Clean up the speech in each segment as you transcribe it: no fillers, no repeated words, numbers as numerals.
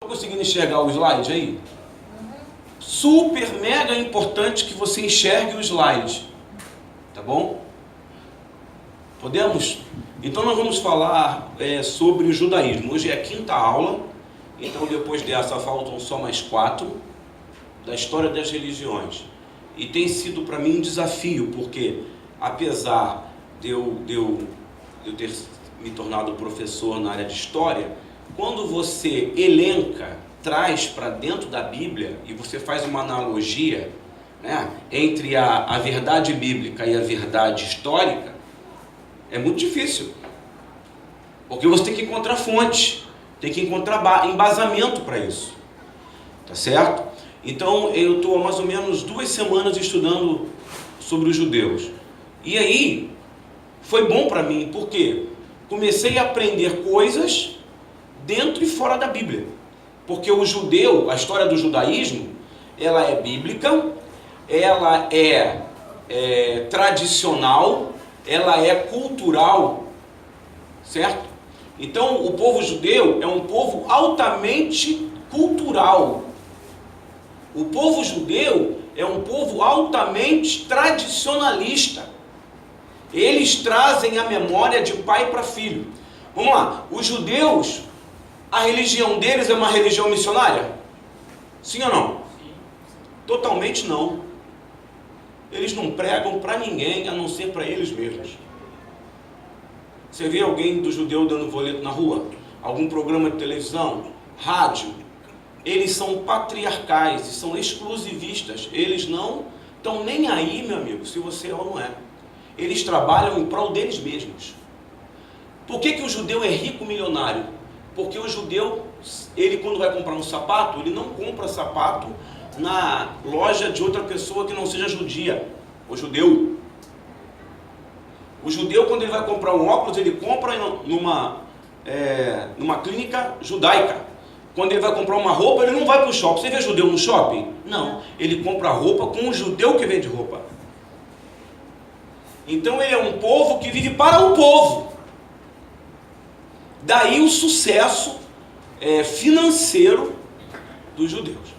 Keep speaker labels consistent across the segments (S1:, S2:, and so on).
S1: Conseguindo enxergar o slide aí? Super, mega importante que você enxergue o slide. Tá bom? Podemos? Então nós vamos falar sobre o judaísmo. Hoje é a quinta aula, então depois dessa faltam só mais 4 da história das religiões. E tem sido para mim um desafio, porque apesar de eu ter me tornado professor na área de história, quando você elenca, traz para dentro da Bíblia e você faz uma analogia, né, entre a verdade bíblica e a verdade histórica, é muito difícil. Porque você tem que encontrar fonte, tem que encontrar embasamento para isso. Tá certo? Então eu estou há mais ou menos 2 semanas estudando sobre os judeus. E aí foi bom para mim, porque comecei a aprender coisas dentro e fora da Bíblia. Porque o judeu, a história do judaísmo, ela é bíblica, ela é tradicional, ela é cultural, certo? Então o povo judeu é um povo altamente cultural. O povo judeu é um povo altamente tradicionalista. Eles trazem a memória de pai para filho. Vamos lá, os judeus, a religião deles é uma religião missionária? Sim ou não? Sim. Totalmente não. Eles não pregam para ninguém, a não ser para eles mesmos. Você vê alguém do judeu dando boleto na rua? Algum programa de televisão? Rádio? Eles são patriarcais e são exclusivistas. Eles não estão nem aí, meu amigo, se você é ou não é. Eles trabalham em prol deles mesmos. Por que o judeu é rico milionário? Porque o judeu, ele quando vai comprar um sapato, ele não compra sapato na loja de outra pessoa que não seja judia. O judeu, quando ele vai comprar um óculos, ele compra numa clínica judaica. Quando ele vai comprar uma roupa, ele não vai para o shopping. Você vê judeu no shopping? Não. Ele compra roupa com um judeu que vende roupa. Então ele é um povo que vive para o povo. Daí o sucesso financeiro dos judeus.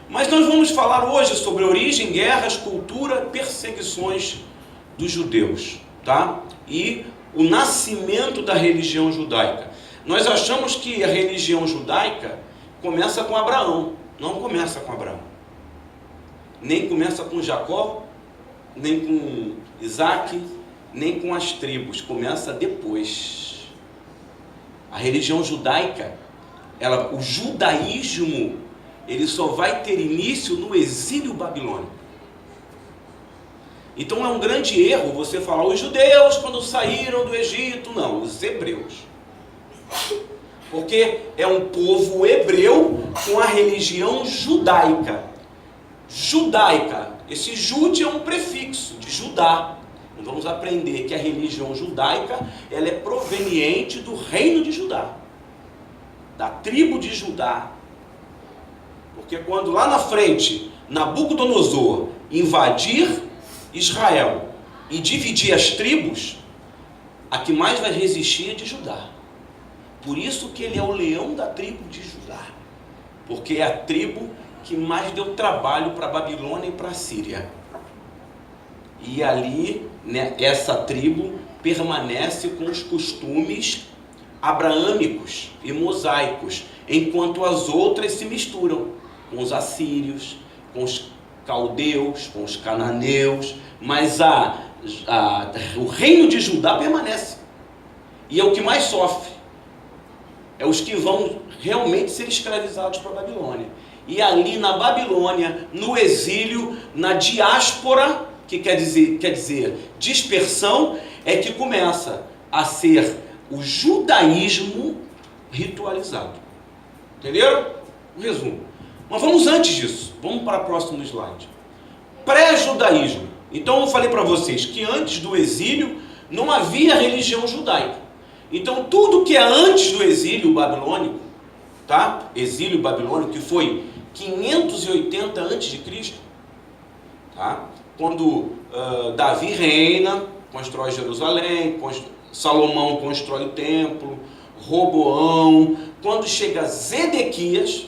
S1: Mas nós vamos falar hoje sobre origem, guerras, cultura, perseguições dos judeus, tá? E o nascimento da religião judaica. Nós achamos que a religião judaica começa com Abraão. Não começa com Abraão. Nem começa com Jacó, nem com Isaac, nem com as tribos. Começa depois. A religião judaica, o judaísmo, ele só vai ter início no exílio babilônico. Então é um grande erro você falar os judeus quando saíram do Egito. Não, os hebreus. Porque é um povo hebreu com a religião judaica. Judaica, esse jude é um prefixo de Judá. Vamos aprender que a religião judaica, ela é proveniente do reino de Judá, da tribo de Judá. Porque quando lá na frente Nabucodonosor invadir Israel e dividir as tribos, a que mais vai resistir é de Judá. Por isso que ele é o leão da tribo de Judá, porque é a tribo que mais deu trabalho para a Babilônia e para a Síria. E ali, né, essa tribo permanece com os costumes abraâmicos e mosaicos, enquanto as outras se misturam com os assírios, com os caldeus, com os cananeus, mas o reino de Judá permanece. E é o que mais sofre. É os que vão realmente ser escravizados para a Babilônia. E ali na Babilônia, no exílio, na diáspora, que quer dizer dispersão, é que começa a ser o judaísmo ritualizado. Entenderam? Um resumo. Mas vamos antes disso. Vamos para o próximo slide. Pré-judaísmo. Então eu falei para vocês que antes do exílio não havia religião judaica. Então tudo que é antes do exílio babilônico, tá? Exílio babilônico, que foi 580 a.C., tá? Quando Davi reina, constrói Jerusalém, Salomão constrói o templo, Roboão, quando chega Zedequias,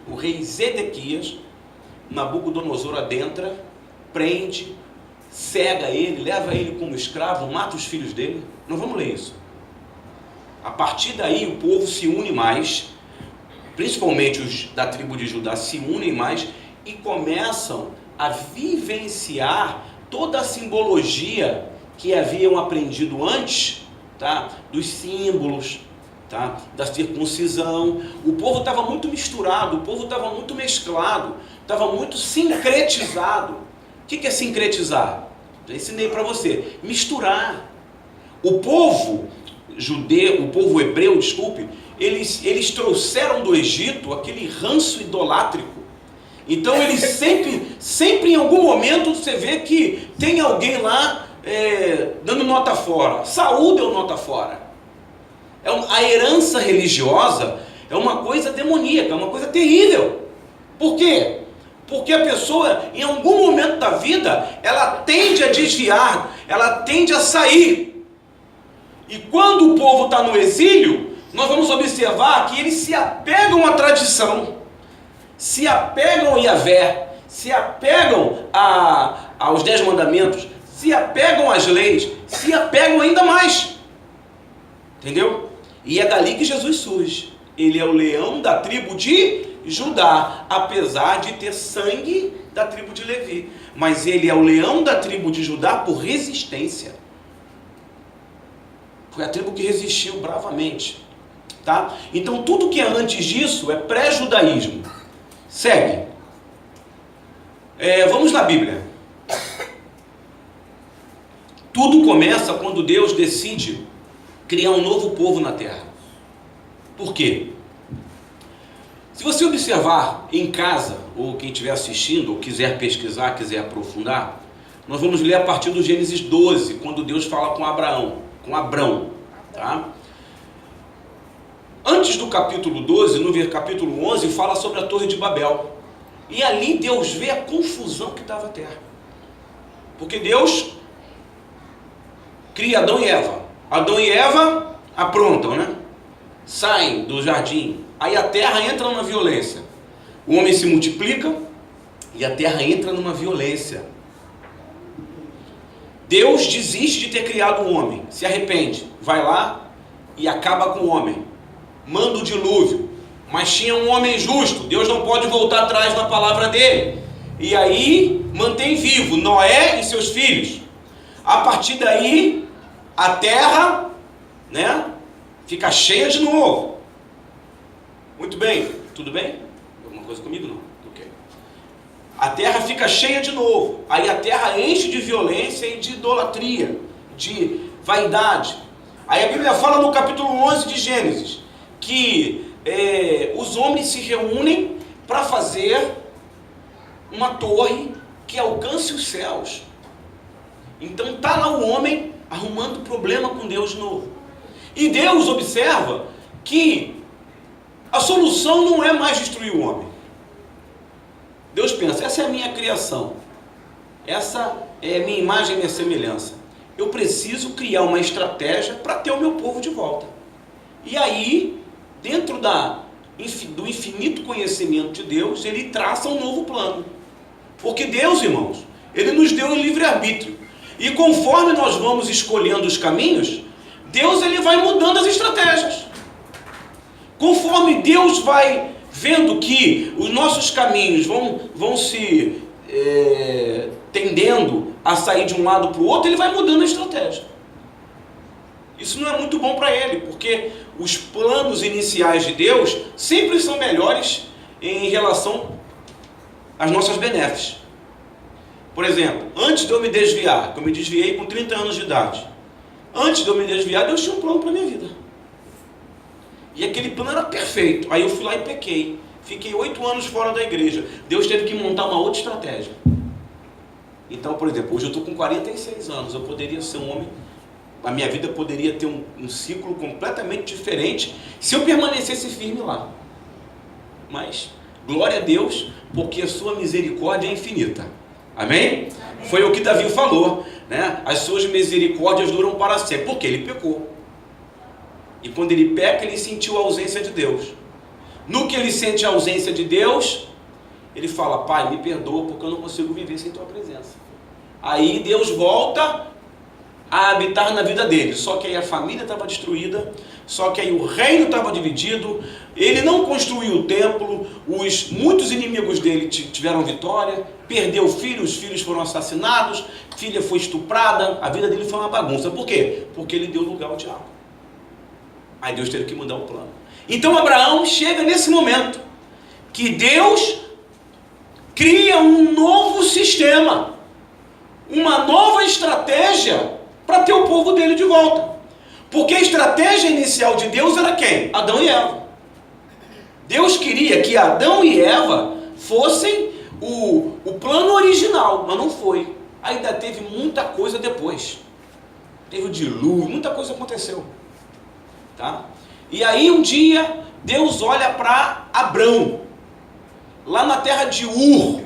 S1: o rei Zedequias, Nabucodonosor adentra, prende, cega ele, leva ele como escravo, mata os filhos dele. Não vamos ler isso. A partir daí o povo se une mais, principalmente os da tribo de Judá se unem mais e começam a vivenciar toda a simbologia que haviam aprendido antes, tá? Dos símbolos, tá? Da circuncisão. O povo estava muito misturado, o povo estava muito mesclado, estava muito sincretizado. O que é sincretizar? Já ensinei para você. Misturar. O povo judeu, o povo hebreu, desculpe, eles trouxeram do Egito aquele ranço idolátrico. Então eles sempre em algum momento você vê que tem alguém lá dando nota fora. Saúl deu nota fora. A herança religiosa é uma coisa demoníaca, é uma coisa terrível. Por quê? Porque a pessoa, em algum momento da vida, ela tende a desviar, ela tende a sair. E quando o povo está no exílio, nós vamos observar que eles se apegam à tradição, se apegam a Yahvé, se apegam aos 10 mandamentos, se apegam às leis, se apegam ainda mais. Entendeu? E é dali que Jesus surge. Ele é o leão da tribo de Judá, apesar de ter sangue da tribo de Levi. Mas ele é o leão da tribo de Judá por resistência. Foi a tribo que resistiu bravamente. Tá? Então tudo que é antes disso é pré-judaísmo. Segue. Vamos na Bíblia. Tudo começa quando Deus decide criar um novo povo na terra. Por quê? Se você observar em casa, ou quem estiver assistindo, ou quiser pesquisar, quiser aprofundar, nós vamos ler a partir do Gênesis 12, quando Deus fala com Abrão, tá? Antes do capítulo 12, no capítulo 11, fala sobre a Torre de Babel. E ali Deus vê a confusão que estava a terra. Porque Deus cria Adão e Eva. Adão e Eva aprontam, né? Saem do jardim. Aí a terra entra numa violência. O homem se multiplica e a terra entra numa violência. Deus desiste de ter criado o homem, se arrepende, vai lá e acaba com o homem. Manda o dilúvio. Mas tinha um homem justo, Deus não pode voltar atrás na palavra dele. E aí mantém vivo Noé e seus filhos. A partir daí, a terra, né, fica cheia de novo. Muito bem, tudo bem? Alguma coisa comigo? Não? Ok. A terra fica cheia de novo. Aí a terra enche de violência e de idolatria, de vaidade. Aí a Bíblia fala no capítulo 11 de Gênesis que os homens se reúnem para fazer uma torre que alcance os céus. Então está lá o homem arrumando problema com Deus de novo. E Deus observa que a solução não é mais destruir o homem. Deus pensa, essa é a minha criação, essa é a minha imagem e minha semelhança. Eu preciso criar uma estratégia para ter o meu povo de volta. E aí, dentro do infinito conhecimento de Deus, ele traça um novo plano. Porque Deus, irmãos, ele nos deu o livre-arbítrio. E conforme nós vamos escolhendo os caminhos, Deus ele vai mudando as estratégias. Conforme Deus vai vendo que os nossos caminhos vão se tendendo a sair de um lado para o outro, ele vai mudando a estratégia. Isso não é muito bom para ele, porque os planos iniciais de Deus sempre são melhores em relação às nossas benéficas. Por exemplo, antes de eu me desviar, que eu me desviei com 30 anos de idade, antes de eu me desviar, Deus tinha um plano para a minha vida. E aquele plano era perfeito. Aí eu fui lá e pequei. Fiquei 8 anos fora da igreja. Deus teve que montar uma outra estratégia. Então, por exemplo, hoje eu estou com 46 anos. Eu poderia ser um homem, a minha vida poderia ter um ciclo completamente diferente se eu permanecesse firme lá. Mas, glória a Deus, porque a sua misericórdia é infinita. Amém? Foi o que Davi falou, né? As suas misericórdias duram para sempre, porque ele pecou. E quando ele peca, ele sentiu a ausência de Deus. No que ele sente a ausência de Deus, ele fala: Pai, me perdoa porque eu não consigo viver sem tua presença. Aí Deus volta a habitar na vida dele. Só que aí a família estava destruída, só que aí o reino estava dividido, ele não construiu o templo, muitos inimigos dele tiveram vitória, perdeu filhos, os filhos foram assassinados, filha foi estuprada, a vida dele foi uma bagunça. Por quê? Porque ele deu lugar ao diabo. Aí Deus teve que mudar o plano. Então Abraão chega nesse momento que Deus cria um novo sistema, uma nova estratégia para ter o povo dele de volta. Porque a estratégia inicial de Deus era quem? Adão e Eva. Deus queria que Adão e Eva fossem o plano original, mas não foi. Ainda teve muita coisa depois. Teve o dilúvio, muita coisa aconteceu. Tá? E aí um dia Deus olha para Abrão, lá na terra de Ur.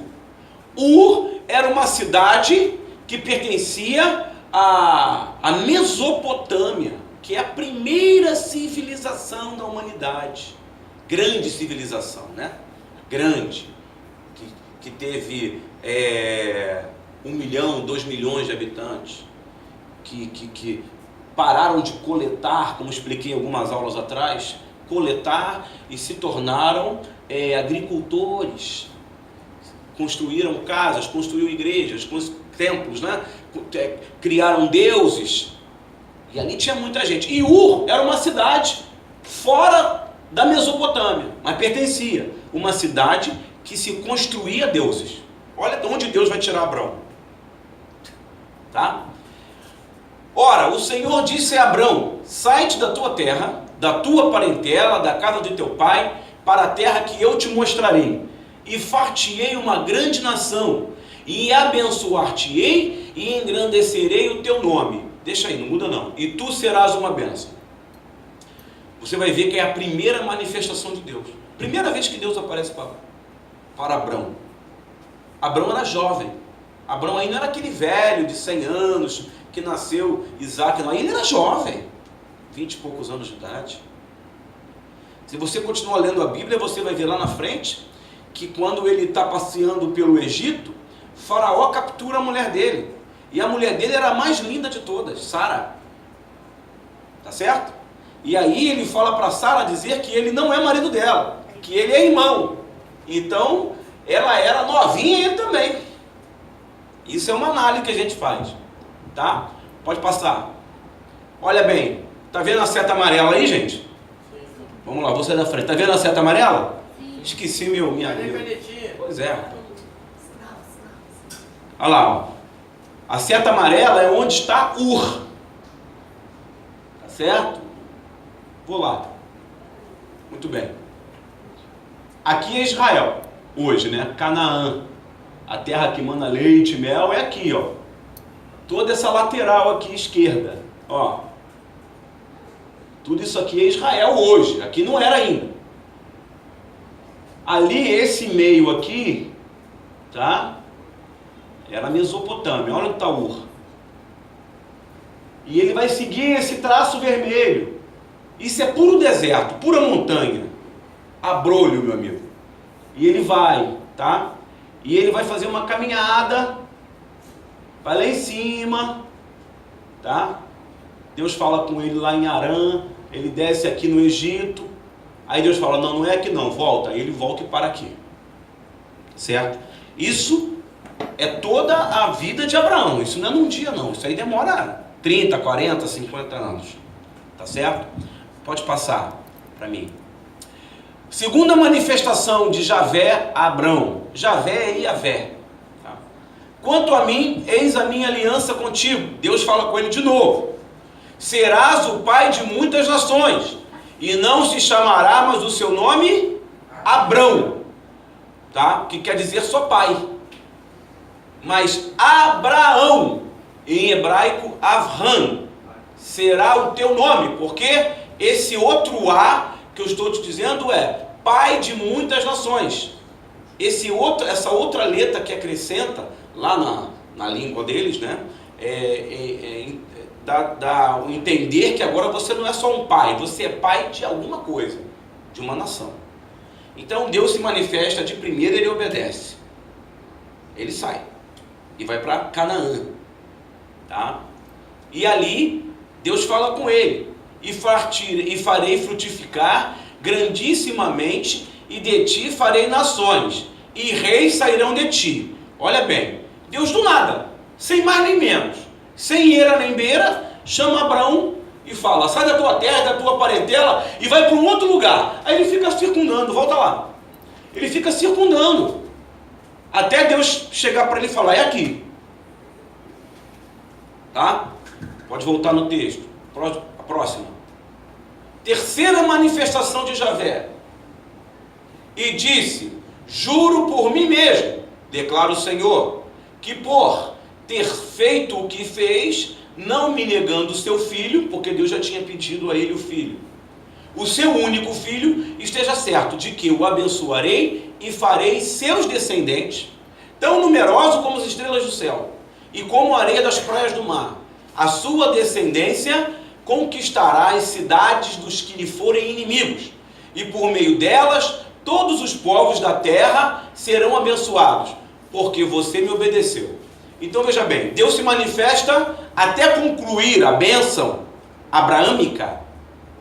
S1: Ur era uma cidade que pertencia à Mesopotâmia, que é a primeira civilização da humanidade. Grande civilização, né? Grande, que teve 1 milhão, 2 milhões de habitantes, que pararam de coletar, como expliquei em algumas aulas atrás, coletar e se tornaram agricultores. Construíram casas, construíram igrejas, templos, né? Criaram deuses. E ali tinha muita gente. E Ur era uma cidade fora da Mesopotâmia, mas pertencia. Uma cidade que se construía deuses. Olha de onde Deus vai tirar Abrão. Tá? Ora, o Senhor disse a Abrão: sai-te da tua terra, da tua parentela, da casa de teu pai, para a terra que eu te mostrarei, e far-te-ei uma grande nação, e abençoar-te-ei, e engrandecerei o teu nome. Deixa aí, não muda não. E tu serás uma bênção. Você vai ver que é a primeira manifestação de Deus. Primeira vez que Deus aparece para Abrão. Abrão era jovem. Abrão ainda era aquele velho de 100 anos, que nasceu Isaac. Não, ele era jovem, 20 e poucos anos de idade. Se você continuar lendo a Bíblia, você vai ver lá na frente, que quando ele está passeando pelo Egito, Faraó captura a mulher dele. E a mulher dele era a mais linda de todas, Sara. Tá certo? E aí ele fala para Sara dizer que ele não é marido dela, que ele é irmão. Então, ela era novinha e ele também. Isso é uma análise que a gente faz. Tá? Pode passar. Olha bem, tá vendo a seta amarela aí, gente? Vamos lá, você da frente. Tá vendo a seta amarela? Esqueci minha. Pois é. Olha lá, ó. A seta amarela é onde está Ur. Tá certo? Vou lá. Muito bem. Aqui é Israel, hoje, né? Canaã. A terra que mana leite e mel é aqui, ó. Toda essa lateral aqui esquerda, ó. Tudo isso aqui é Israel hoje. Aqui não era ainda. Ali, esse meio aqui, tá? Era a Mesopotâmia. Olha onde está Ur. E ele vai seguir esse traço vermelho. Isso é puro deserto, pura montanha. Abrolho, meu amigo. E ele vai, tá? E ele vai fazer uma caminhada. Vai lá em cima, tá? Deus fala com ele lá em Arã. Ele desce aqui no Egito. Aí Deus fala: não, não é aqui não, volta. Aí ele volta e para aqui. Certo? Isso é toda a vida de Abraão. Isso não é num dia não. Isso aí demora 30, 40, 50 anos. Tá certo? Pode passar para mim. Segunda manifestação de Javé a Abrão. Javé é Iavé. Tá? Quanto a mim, eis a minha aliança contigo. Deus fala com ele de novo. Serás o pai de muitas nações, e não se chamará mais o seu nome Abrão, tá? Que quer dizer só pai. Mas Abraão, em hebraico Avram, será o teu nome, porque esse outro A que eu estou te dizendo é pai de muitas nações. Essa outra letra que acrescenta lá na língua deles, né? o entender que agora você não é só um pai, você é pai de alguma coisa, de uma nação. Então Deus se manifesta de primeira, ele obedece. Ele sai e vai para Canaã, tá? E ali Deus fala com ele: e farei frutificar grandissimamente, e de ti farei nações, e reis sairão de ti. Olha bem, Deus do nada, sem mais nem menos, sem eira nem beira, chama Abraão e fala: sai da tua terra, da tua parentela e vai para um outro lugar. Aí ele fica circundando, volta lá. Ele fica circundando, até Deus chegar para ele e falar: é aqui. Tá? Pode voltar no texto. A próxima. Terceira manifestação de Javé. E disse: juro por mim mesmo, declara o Senhor, que por ter feito o que fez, não me negando o seu filho, porque Deus já tinha pedido a ele o filho, o seu único filho, esteja certo de que o abençoarei e farei seus descendentes tão numerosos como as estrelas do céu e como a areia das praias do mar. A sua descendência conquistará as cidades dos que lhe forem inimigos, e por meio delas todos os povos da terra serão abençoados, porque você me obedeceu. Então veja bem, Deus se manifesta até concluir a bênção abraâmica.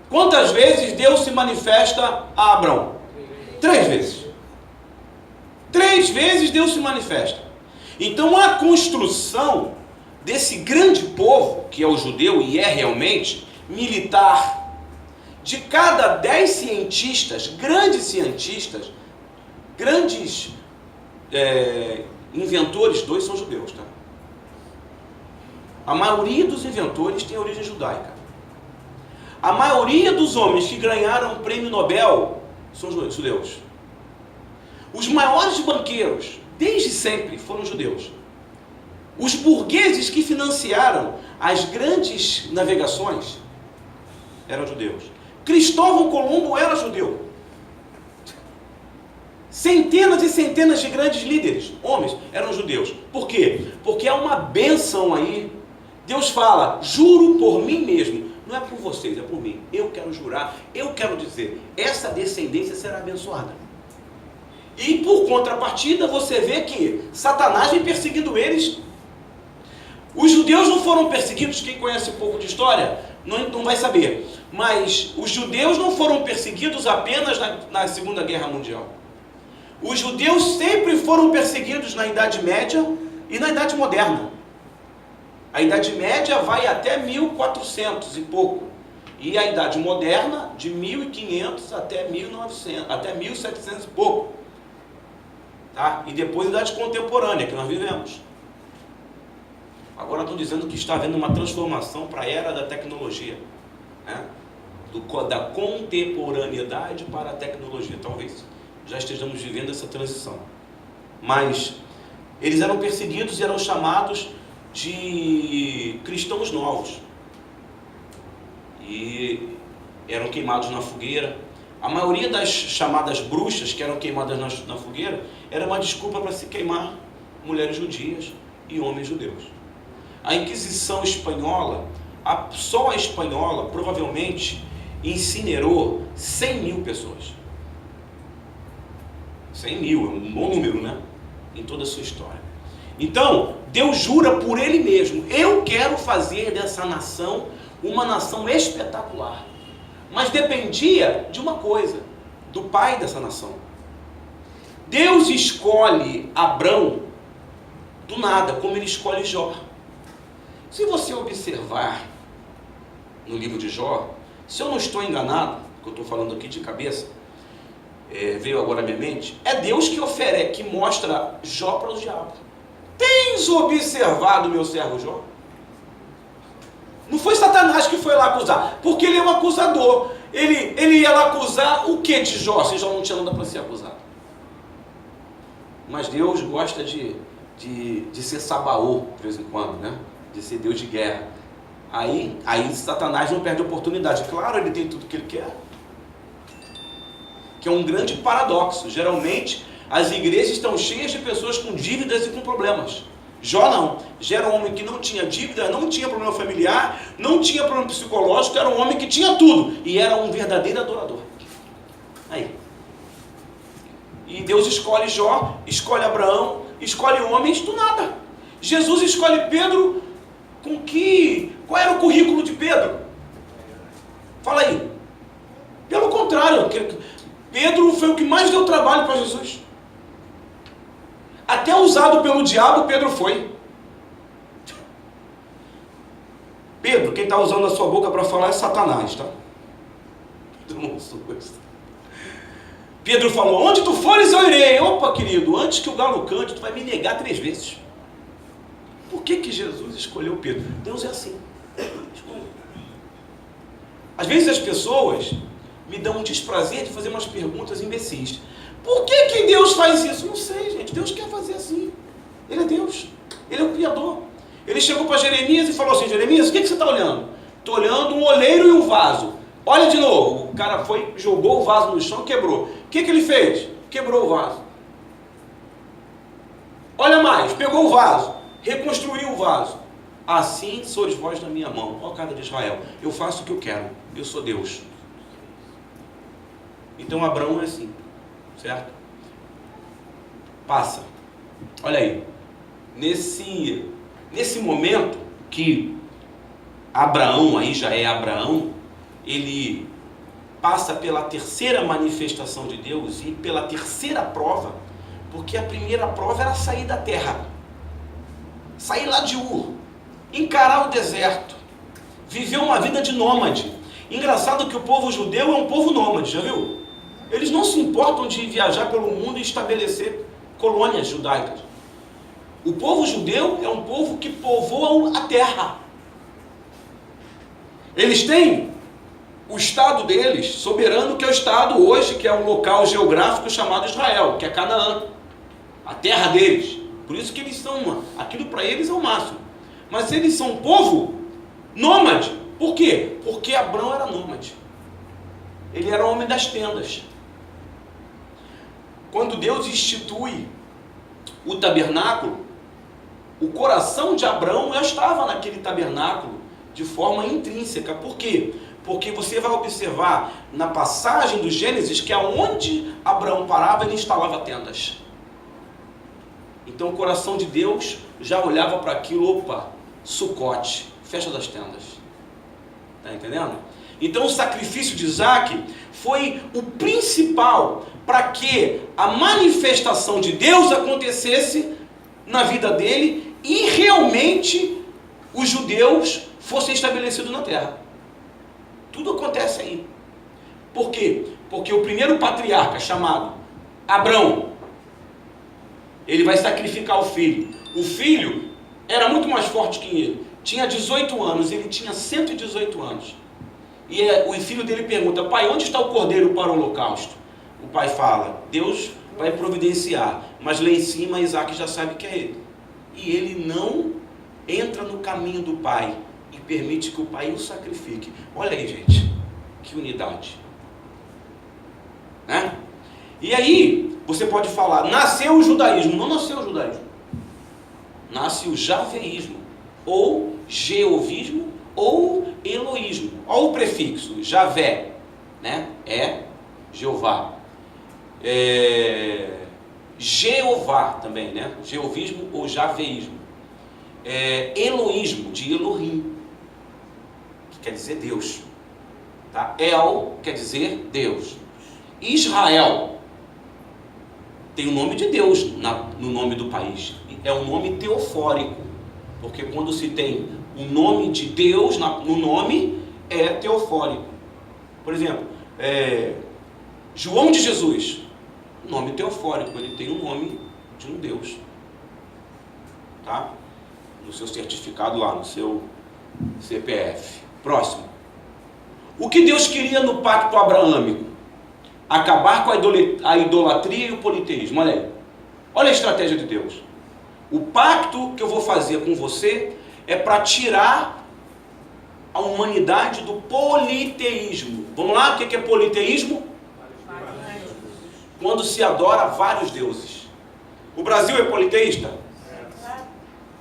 S1: Quantas vezes Deus se manifesta a Abraão? 3 vezes. 3 vezes Deus se manifesta. Então a construção desse grande povo, que é o judeu, e é realmente militar, de cada 10 cientistas, grandes inventores, 2 são judeus, tá? A maioria dos inventores tem origem judaica. A maioria dos homens que ganharam o prêmio Nobel são judeus. Os maiores banqueiros, desde sempre, foram judeus. Os burgueses que financiaram as grandes navegações eram judeus. Cristóvão Colombo era judeu. Centenas e centenas de grandes líderes, homens, eram judeus. Por quê? Porque há uma bênção aí. Deus fala: juro por mim mesmo. Não é por vocês, é por mim. Eu quero jurar, eu quero dizer, essa descendência será abençoada. E por contrapartida, você vê que Satanás vem perseguindo eles. Os judeus não foram perseguidos, quem conhece um pouco de história não vai saber. Mas os judeus não foram perseguidos apenas na Segunda Guerra Mundial. Os judeus sempre foram perseguidos na Idade Média e na Idade Moderna. A Idade Média vai até 1400 e pouco. E a Idade Moderna de 1500 até 1900, até 1700 e pouco. Tá? E depois a Idade Contemporânea, que nós vivemos. Agora estão dizendo que está havendo uma transformação para a era da tecnologia, né? Da contemporaneidade para a tecnologia. Talvez já estejamos vivendo essa transição. Mas eles eram perseguidos e eram chamados de cristãos novos. E eram queimados na fogueira. A maioria das chamadas bruxas que eram queimadas na fogueira era uma desculpa para se queimar mulheres judias e homens judeus. A Inquisição espanhola, só a espanhola, provavelmente incinerou 100 mil pessoas. 100 mil, é um bom número, né? Em toda a sua história. Então, Deus jura por Ele mesmo: eu quero fazer dessa nação uma nação espetacular. Mas dependia de uma coisa, do pai dessa nação. Deus escolhe Abrão do nada, como Ele escolhe Jó. Se você observar no livro de Jó, se eu não estou enganado, que eu estou falando aqui de cabeça, veio agora à minha mente, é Deus que mostra Jó para o diabo. Tens observado meu servo Jó? Não foi Satanás que foi lá acusar, porque ele é um acusador. Ele ia lá acusar o que de Jó, se Jó não tinha nada para ser acusado? Mas Deus gosta de ser Sabaô, de vez em quando, né? De ser Deus de guerra. Aí Satanás não perde a oportunidade. Claro, ele tem tudo que ele quer. Que é um grande paradoxo. Geralmente, as igrejas estão cheias de pessoas com dívidas e com problemas. Jó não. Já era um homem que não tinha dívida, não tinha problema familiar, não tinha problema psicológico, era um homem que tinha tudo. E era um verdadeiro adorador. Aí. E Deus escolhe Jó, escolhe Abraão, escolhe homens do nada. Jesus escolhe Pedro com que... Qual era o currículo de Pedro? Fala aí. Pelo contrário, Pedro foi o que mais deu trabalho para Jesus. Até usado pelo diabo, Pedro foi. Pedro, quem está usando a sua boca para falar é Satanás, tá? Pedro falou, onde tu fores eu irei. Opa, querido, antes que o galo cante, tu vai me negar 3 vezes. Por que Jesus escolheu Pedro? Deus é assim. Às vezes as pessoas me dão um desprazer de fazer umas perguntas imbecis. Por que Deus faz isso? Não sei, gente. Deus quer fazer assim. Ele é Deus. Ele é o Criador. Ele chegou para Jeremias e falou assim, Jeremias, o que você está olhando? Estou olhando um oleiro e um vaso. Olha de novo. O cara foi, jogou o vaso no chão e quebrou. O que ele fez? Quebrou o vaso. Olha mais, pegou o vaso, reconstruiu o vaso. Assim sois vós na minha mão, ó casa de Israel. Eu faço o que eu quero. Eu sou Deus. Então Abraão é assim, certo? Passa. Olha aí. Nesse momento que Abraão, aí já é Abraão, ele passa pela terceira manifestação de Deus e pela terceira prova, porque a primeira prova era sair da terra, sair lá de Ur, encarar o deserto, viver uma vida de nômade. Engraçado que o povo judeu é um povo nômade, já viu? Eles não se importam de viajar pelo mundo e estabelecer colônias judaicas. O povo judeu é um povo que povoa a terra. Eles têm o estado deles, soberano, que é o estado hoje, que é um local geográfico chamado Israel, que é Canaã, a terra deles. Por isso que eles são, aquilo para eles é o máximo. Mas eles são um povo nômade. Por quê? Porque Abraão era nômade. Ele era homem das tendas. Quando Deus institui o tabernáculo, o coração de Abraão já estava naquele tabernáculo de forma intrínseca. Por quê? Porque você vai observar na passagem do Gênesis que aonde Abraão parava, ele instalava tendas. Então o coração de Deus já olhava para aquilo, opa, Sucote, festa das tendas. Está entendendo? Então o sacrifício de Isaac foi o principal para que a manifestação de Deus acontecesse na vida dele e realmente os judeus fossem estabelecidos na terra. Tudo acontece aí. Por quê? Porque o primeiro patriarca, chamado Abrão, ele vai sacrificar o filho. O filho era muito mais forte que ele. Tinha 18 anos, ele tinha 118 anos. E o filho dele pergunta, pai, onde está o cordeiro para o holocausto? O pai fala, Deus vai providenciar, mas lá em cima Isaac já sabe que é ele. E ele não entra no caminho do pai e permite que o pai o sacrifique. Olha aí, gente, que unidade. Né? E aí, você pode falar, nasceu o judaísmo. Não nasceu o judaísmo. Nasce o javeísmo, ou jeovismo, ou eloísmo. Olha o prefixo, Javé, né? É Jeová. Jeová também, né? Jeovismo ou javeísmo. Eloísmo, de Elohim, que quer dizer Deus. Tá? El quer dizer Deus. Israel tem o nome de Deus no nome do país. É um nome teofórico, porque quando se tem o nome de Deus no nome, é teofórico. Por exemplo, João de Jesus, nome teofórico, ele tem o nome de um Deus. Tá? No seu certificado lá, no seu CPF. Próximo. O que Deus queria no pacto abraâmico? Acabar com a idolatria e o politeísmo. Olha aí. Olha a estratégia de Deus. O pacto que eu vou fazer com você é para tirar a humanidade do politeísmo. Vamos lá? O que é politeísmo? Quando se adora vários deuses. O Brasil é politeísta?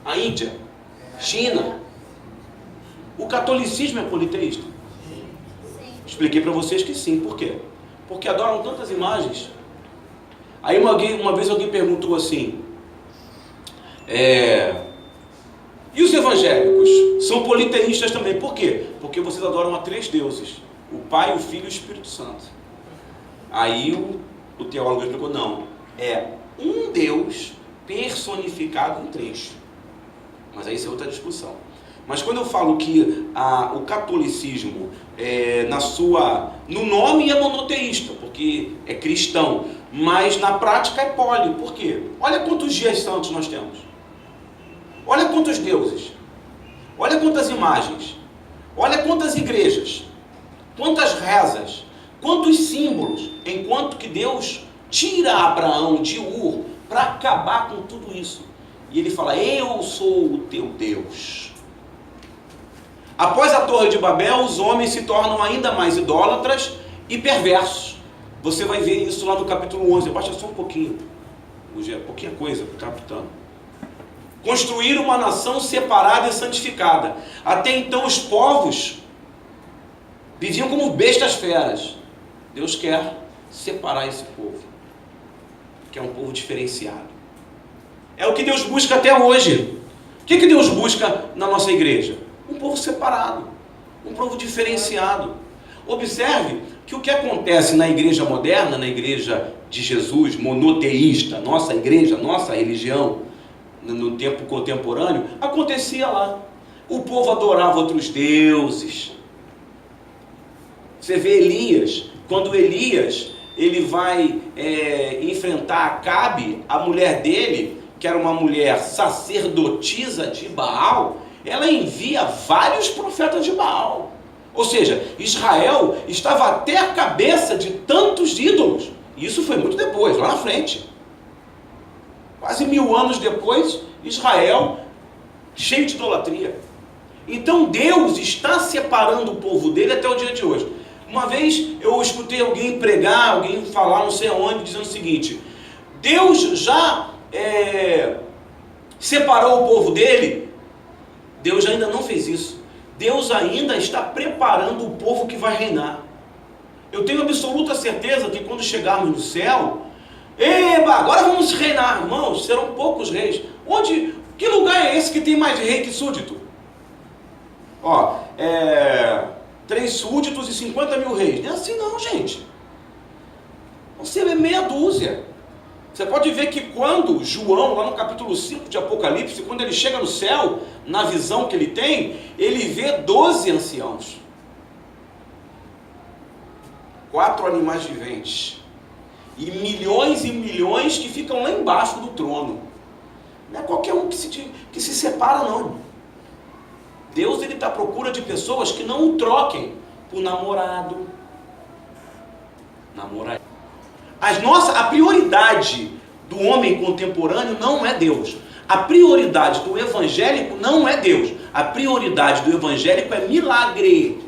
S1: A Índia, China. O catolicismo é politeísta? Expliquei para vocês que sim. Por quê? Porque adoram tantas imagens. Aí uma vez alguém perguntou assim, e os evangélicos? São politeístas também. Por quê? Porque vocês adoram a 3 deuses. O Pai, o Filho e o Espírito Santo. Aí o teólogo explicou, não. É um Deus personificado em 3. Mas aí isso é outra discussão. Mas quando eu falo que o catolicismo, no nome é monoteísta, porque é cristão, mas na prática é poli. Por quê? Olha quantos dias santos nós temos. Olha quantos deuses. Olha quantas imagens. Olha quantas igrejas. Quantas rezas. Quantos símbolos. Enquanto que Deus tira Abraão de Ur para acabar com tudo isso. E ele fala, eu sou o teu Deus. Após a Torre de Babel, os homens se tornam ainda mais idólatras e perversos. Você vai ver isso lá no capítulo 11. Baixa só um pouquinho. Pouquinha coisa, capitão. Construir uma nação separada e santificada. Até então os povos viviam como bestas feras. Deus quer separar esse povo, que é um povo diferenciado. É o que Deus busca até hoje. O que Deus busca na nossa igreja? Um povo separado, um povo diferenciado. Observe que o que acontece na igreja moderna, na igreja de Jesus, monoteísta, nossa igreja, nossa religião, no tempo contemporâneo, acontecia lá. O povo adorava outros deuses. Você vê Elias, quando Elias ele vai enfrentar Acabe, a mulher dele, que era uma mulher sacerdotisa de Baal, ela envia vários profetas de Baal. Ou seja, Israel estava até a cabeça de tantos ídolos. Isso foi muito depois, lá na frente. Quase 1000 anos depois, Israel cheio de idolatria. Então Deus está separando o povo dele até o dia de hoje. Uma vez eu escutei alguém pregar, alguém falar não sei aonde, dizendo o seguinte: Deus já separou o povo dele? Deus ainda não fez isso. Deus ainda está preparando o povo que vai reinar. Eu tenho absoluta certeza que quando chegarmos no céu, agora vamos reinar, irmãos, serão poucos reis. Que lugar é esse que tem mais rei que súdito? 3 súditos e 50 mil reis. Não é assim não, gente. Você é meia dúzia. Você pode ver que quando João, lá no capítulo 5 de Apocalipse, quando ele chega no céu, na visão que ele tem, ele vê 12 anciãos. 4 animais viventes. E milhões que ficam lá embaixo do trono. Não é qualquer um que se separa, não. Deus está à procura de pessoas que não o troquem por namorado. A prioridade do homem contemporâneo não é Deus. A prioridade do evangélico não é Deus. A prioridade do evangélico é milagre.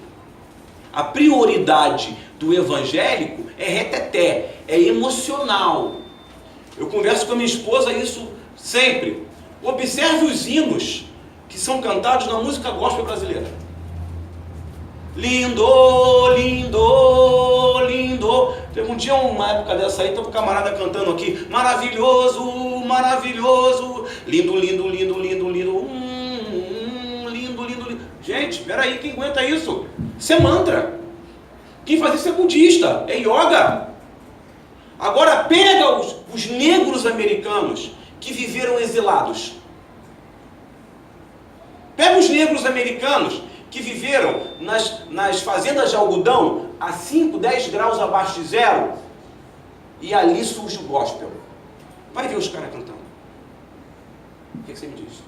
S1: A prioridade do evangélico é reteté, é emocional. Eu converso com a minha esposa isso sempre. Observe os hinos que são cantados na música gospel brasileira. Lindo, lindo, lindo. Teve um dia, uma época dessa aí, estava um camarada cantando aqui: maravilhoso, maravilhoso, lindo, lindo, lindo, lindo, lindo, lindo, lindo, lindo. Gente, peraí, quem aguenta isso? Isso é mantra. Quem faz isso é budista, é yoga. Agora pega os negros americanos que viveram exilados. Pega os negros americanos que viveram nas fazendas de algodão a 5, 10 graus abaixo de zero, e ali surge o gospel. Vai ver os caras cantando. O que você me diz?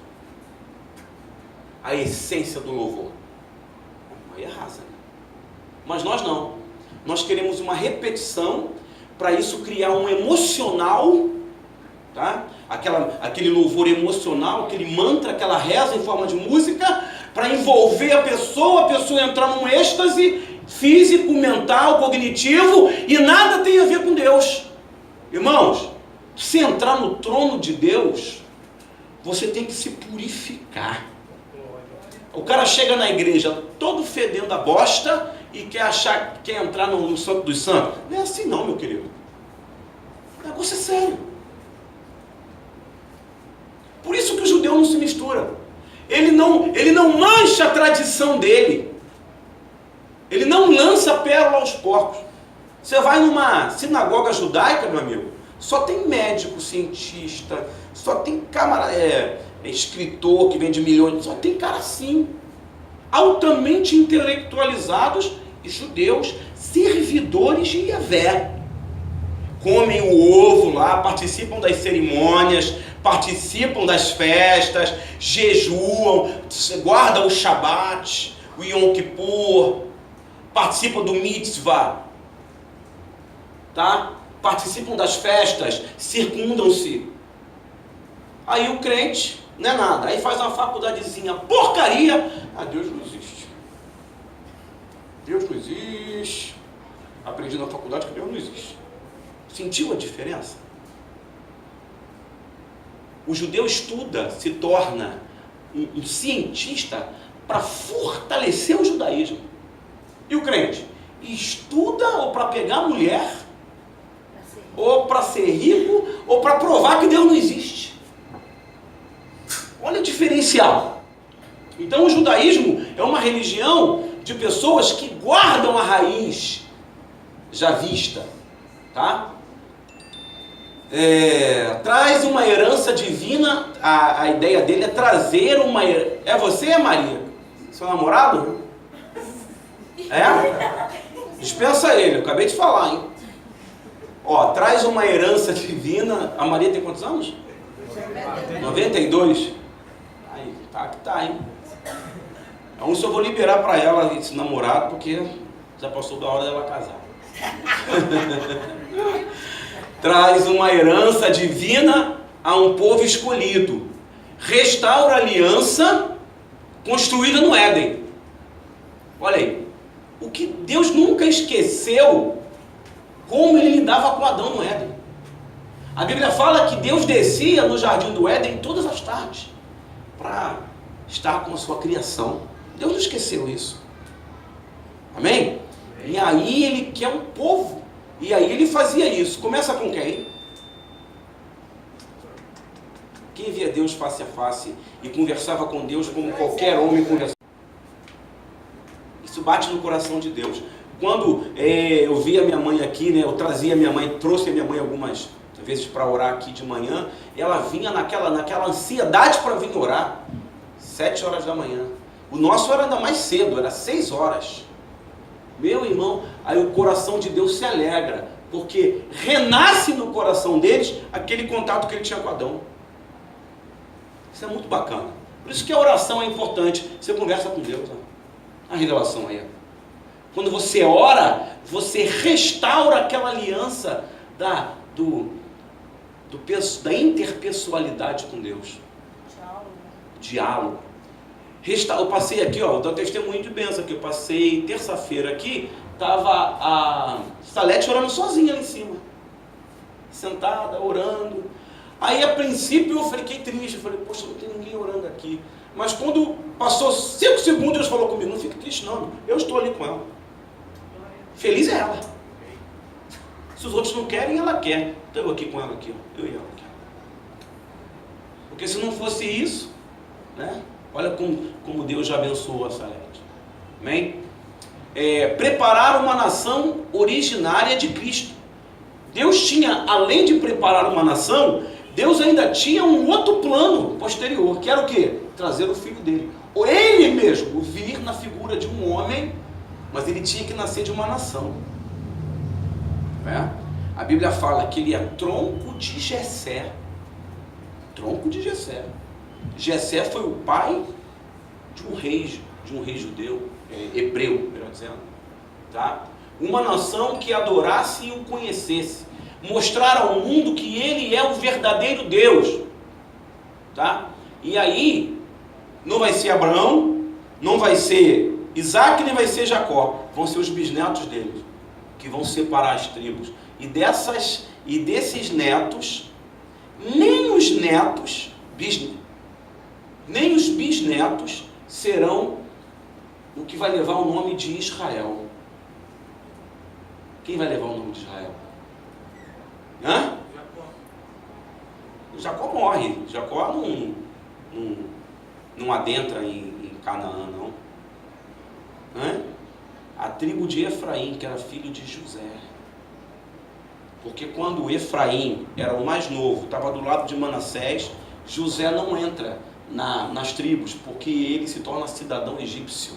S1: A essência do louvor. Aí arrasa, né? Mas nós não. Nós queremos uma repetição para isso criar um emocional, tá? Aquele louvor emocional, aquele mantra, aquela reza em forma de música, para envolver a pessoa entrar num êxtase físico, mental, cognitivo, e nada tem a ver com Deus. Irmãos, se entrar no trono de Deus, você tem que se purificar. O cara chega na igreja todo fedendo a bosta e quer entrar no Santo dos Santos. Não é assim não, meu querido. O negócio é sério. Por isso que o judeu não se mistura. Ele não mancha a tradição dele. Ele não lança pérola aos porcos. Você vai numa sinagoga judaica, meu amigo, só tem médico, cientista, só tem escritor que vende milhões, só tem cara assim, altamente intelectualizados e judeus, servidores de Yahvé. Comem o ovo lá, participam das cerimônias, participam das festas, jejuam, guardam o Shabat, o Yom Kippur, participam do mitzvah, tá? Participam das festas, circundam-se. Aí o crente não é nada, aí faz uma faculdadezinha porcaria. Deus não existe. Deus não existe. Aprendi na faculdade que Deus não existe. Sentiu a diferença? O judeu estuda, se torna um cientista para fortalecer o judaísmo. E o crente? Estuda ou para pegar a mulher, ou para ser rico, ou para provar que Deus não existe. Olha o diferencial. Então o judaísmo é uma religião de pessoas que guardam a raiz já vista, tá? Traz uma herança divina. A ideia dele é trazer uma herança. É você, Maria? Seu namorado? Dispensa ele, eu acabei de falar, hein? Traz uma herança divina. A Maria tem quantos anos? 92? Aí, tá que tá, hein? Então se eu vou liberar para ela esse namorado, porque já passou da hora dela casar. Traz uma herança divina a um povo escolhido. Restaura a aliança construída no Éden. Olha aí. O que Deus nunca esqueceu, como ele lidava com Adão no Éden. A Bíblia fala que Deus descia no jardim do Éden todas as tardes para estar com a sua criação. Deus não esqueceu isso. Amém? E aí ele quer um povo. E aí ele fazia isso. Começa com quem? Quem via Deus face a face e conversava com Deus como qualquer homem conversava. Isso bate no coração de Deus. Quando eu via minha mãe aqui, né, eu trazia minha mãe, trouxe a minha mãe algumas vezes para orar aqui de manhã, ela vinha naquela ansiedade para vir orar, 7 horas da manhã. O nosso era ainda mais cedo, era 6 horas. Meu irmão, aí o coração de Deus se alegra, porque renasce no coração deles aquele contato que ele tinha com Adão. Isso é muito bacana. Por isso que a oração é importante. Você conversa com Deus, a revelação aí. Quando você ora, você restaura aquela aliança da interpessoalidade com Deus. Diálogo. Eu passei aqui, eu dou testemunho de bênção aqui. Eu passei terça-feira aqui, estava a Salete orando sozinha ali em cima, sentada, orando. Aí a princípio eu fiquei triste, eu falei, poxa, não tem ninguém orando aqui. Mas quando passou 5 segundos, Deus falou comigo, não fique triste não, eu estou ali com ela. Feliz é ela. Se os outros não querem, ela quer. Então eu aqui com ela aqui, eu e ela aqui. Porque se não fosse isso, né? Olha como Deus já abençoou a Salete. Amém? Preparar uma nação originária de Cristo. Deus tinha, além de preparar uma nação, Deus ainda tinha um outro plano posterior, que era o quê? Trazer o filho dele. Ou ele mesmo vir na figura de um homem, mas ele tinha que nascer de uma nação. A Bíblia fala que ele é tronco de Jessé. Tronco de Jessé. Jessé foi o pai de um rei judeu, hebreu, melhor dizendo, tá? Uma nação que adorasse e o conhecesse, mostrar ao mundo que ele é o verdadeiro Deus, tá? E aí, não vai ser Abraão, não vai ser Isaac, nem vai ser Jacó, vão ser os bisnetos deles, que vão separar as tribos, e desses netos, nem os netos, nem os bisnetos serão o que vai levar o nome de Israel. Quem vai levar o nome de Israel? Hã? Jacó morre. Jacó não adentra em Canaã, não. Hã? A tribo de Efraim, que era filho de José. Porque quando Efraim era o mais novo, estava do lado de Manassés, José não entra nas tribos, porque ele se torna cidadão egípcio.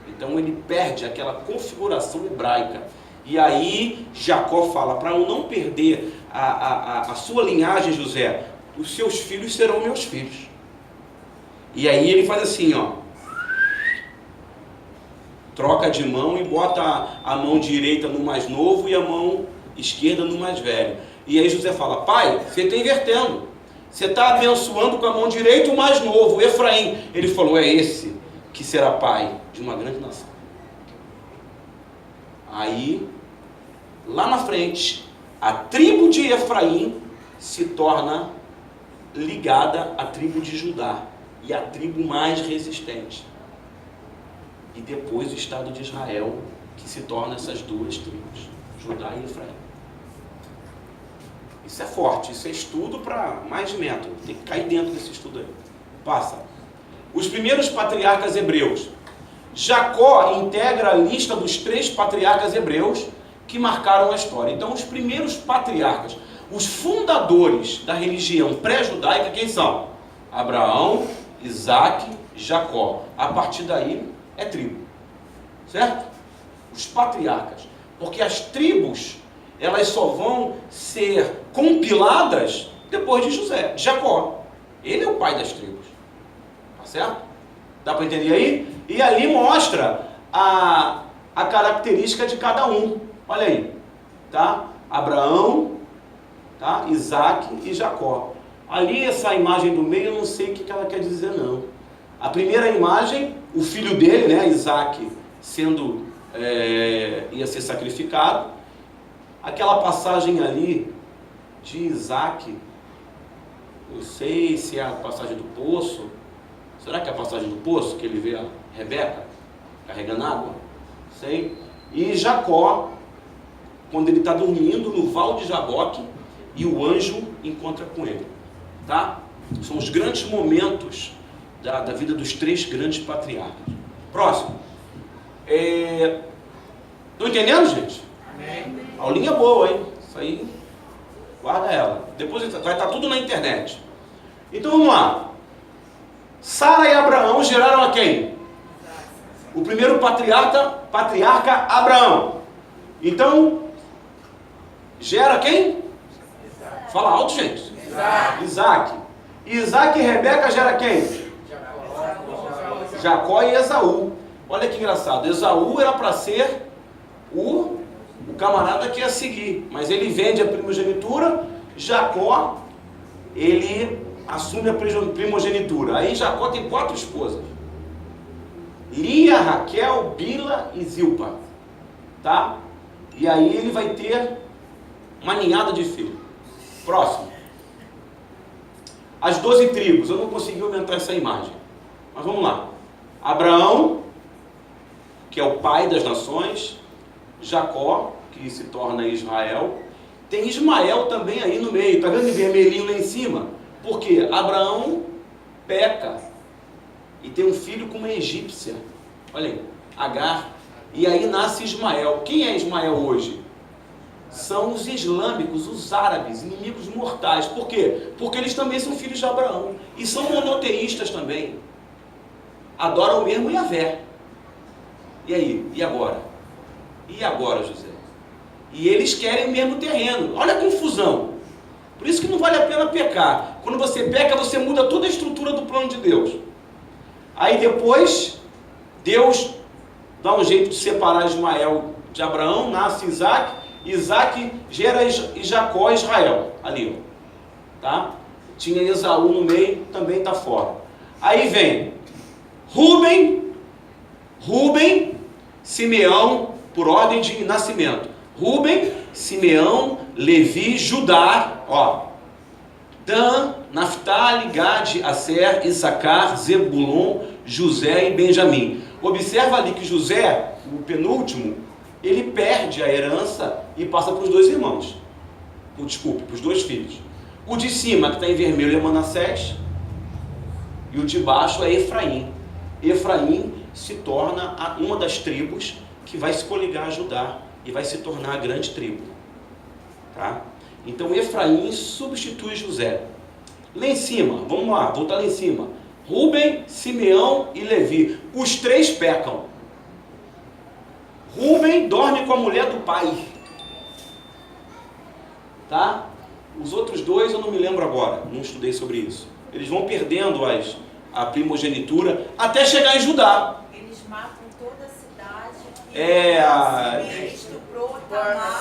S1: Então ele perde aquela configuração hebraica. E aí Jacó fala, para eu não perder a sua linhagem, José, os seus filhos serão meus filhos. E aí ele faz assim, ó, troca de mão e bota a mão direita no mais novo e a mão esquerda no mais velho. E aí José fala, pai, você está invertendo. Você está abençoando com a mão direita o mais novo, Efraim. Ele falou, é esse que será pai de uma grande nação. Aí, lá na frente, a tribo de Efraim se torna ligada à tribo de Judá. E a tribo mais resistente. E depois o Estado de Israel, que se torna essas duas tribos, Judá e Efraim. Isso é forte, isso é estudo para mais de método. Tem que cair dentro desse estudo aí. Passa. Os primeiros patriarcas hebreus. Jacó integra a lista dos 3 patriarcas hebreus que marcaram a história. Então, os primeiros patriarcas, os fundadores da religião pré-judaica, quem são? Abraão, Isaac, Jacó. A partir daí é tribo. Certo? Os patriarcas. Porque as tribos, elas só vão ser compiladas depois de Jacó. Ele é o pai das tribos. Tá certo? Dá para entender aí? E ali mostra a característica de cada um. Olha aí. Tá? Abraão, tá? Isaac e Jacó. Ali essa imagem do meio eu não sei o que ela quer dizer não. A primeira imagem, o filho dele, né, Isaac, ia ser sacrificado. Aquela passagem ali de Isaac, não sei se é a passagem do poço. Será que é a passagem do poço que ele vê a Rebeca carregando água? Sei. E Jacó, quando ele está dormindo no val de Jaboque e o anjo encontra com ele. Tá? São os grandes momentos da vida dos 3 grandes patriarcas. Próximo. Estão entendendo, gente? Amém. Aulinha boa, hein? Isso aí, guarda ela. Depois vai estar tudo na internet. Então vamos lá. Sara e Abraão geraram a quem? O primeiro patriarca Abraão. Então, gera quem? Fala alto, gente. Isaac. Isaac e Rebeca gera quem? Jacó e Esaú. Olha que engraçado. Esaú era para ser o camarada que ia seguir, mas ele vende a primogenitura. Jacó, ele assume a primogenitura. Aí Jacó tem 4 esposas: Lia, Raquel, Bila e Zilpa. Tá? E aí ele vai ter uma ninhada de filhos. Próximo. As 12 tribos. Eu não consegui aumentar essa imagem, mas vamos lá. Abraão, que é o pai das nações. Jacó, que se torna Israel. Tem Ismael também aí no meio. Está vendo em vermelhinho lá em cima? Porque Abraão peca e tem um filho com uma egípcia. Olha aí, Agar. E aí nasce Ismael. Quem é Ismael hoje? São os islâmicos, os árabes, inimigos mortais. Por quê? Porque eles também são filhos de Abraão. E são monoteístas também. Adoram o mesmo Yahvé. E aí? E agora? E agora, José? E eles querem o mesmo terreno. Olha a confusão. Por isso que não vale a pena pecar. Quando você peca, você muda toda a estrutura do plano de Deus. Aí depois, Deus dá um jeito de separar Ismael de Abraão, nasce Isaac. Isaac gera Jacó e Israel. Ali, ó. Tá? Tinha Esaú no meio, também está fora. Aí vem Rúben, Simeão, por ordem de nascimento. Rúben, Simeão, Levi, Judá, ó. Dan, Naftali, Gade, Aser, Issacar, Zebulon, José e Benjamim. Observa ali que José, o penúltimo, ele perde a herança e passa para os dois irmãos. Desculpe, para os dois filhos. O de cima, que está em vermelho, é Manassés, e o de baixo é Efraim. Efraim se torna uma das tribos que vai se coligar a Judá e vai se tornar a grande tribo. Tá? Então Efraim substitui José. Lá em cima, vamos lá, voltar lá em cima. Rúben, Simeão e Levi. Os três pecam. Rúben dorme com a mulher do pai. Tá? Os outros dois eu não me lembro agora, não estudei sobre isso. Eles vão perdendo a primogenitura até chegar em Judá.
S2: Eles matam toda a cidade. Estuprou,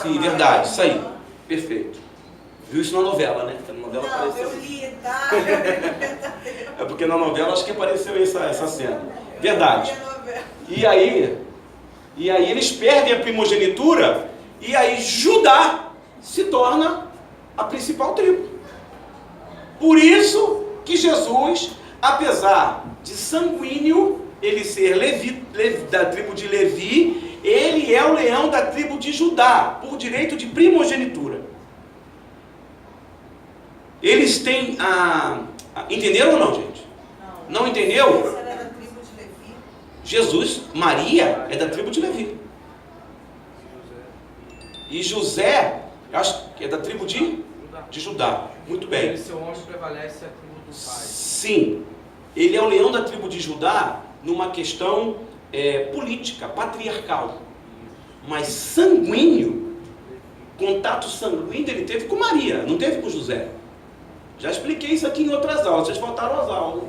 S1: sim, verdade, isso aí. Perfeito. Viu isso na novela, né? Porque na novela
S2: não,
S1: apareceu.
S2: Eu li, tá?
S1: É porque na novela acho que apareceu essa cena. Verdade. E aí eles perdem a primogenitura e aí Judá se torna a principal tribo. Por isso que Jesus, apesar de sanguíneo, ele ser da tribo de Levi, ele é o leão da tribo de Judá, por direito de primogenitura. Eles têm entenderam ou não, gente? Não entendeu?
S2: Essa era da tribo de Levi.
S1: Jesus, Maria é da tribo de Levi. E José, acho que é da tribo de Judá. Muito bem.
S3: Seu anjo prevalece a tribo do pai.
S1: Sim, ele é o leão da tribo de Judá numa questão política, patriarcal. Mas sanguíneo, contato sanguíneo ele teve com Maria, não teve com José. Já expliquei isso aqui em outras aulas, vocês faltaram as aulas.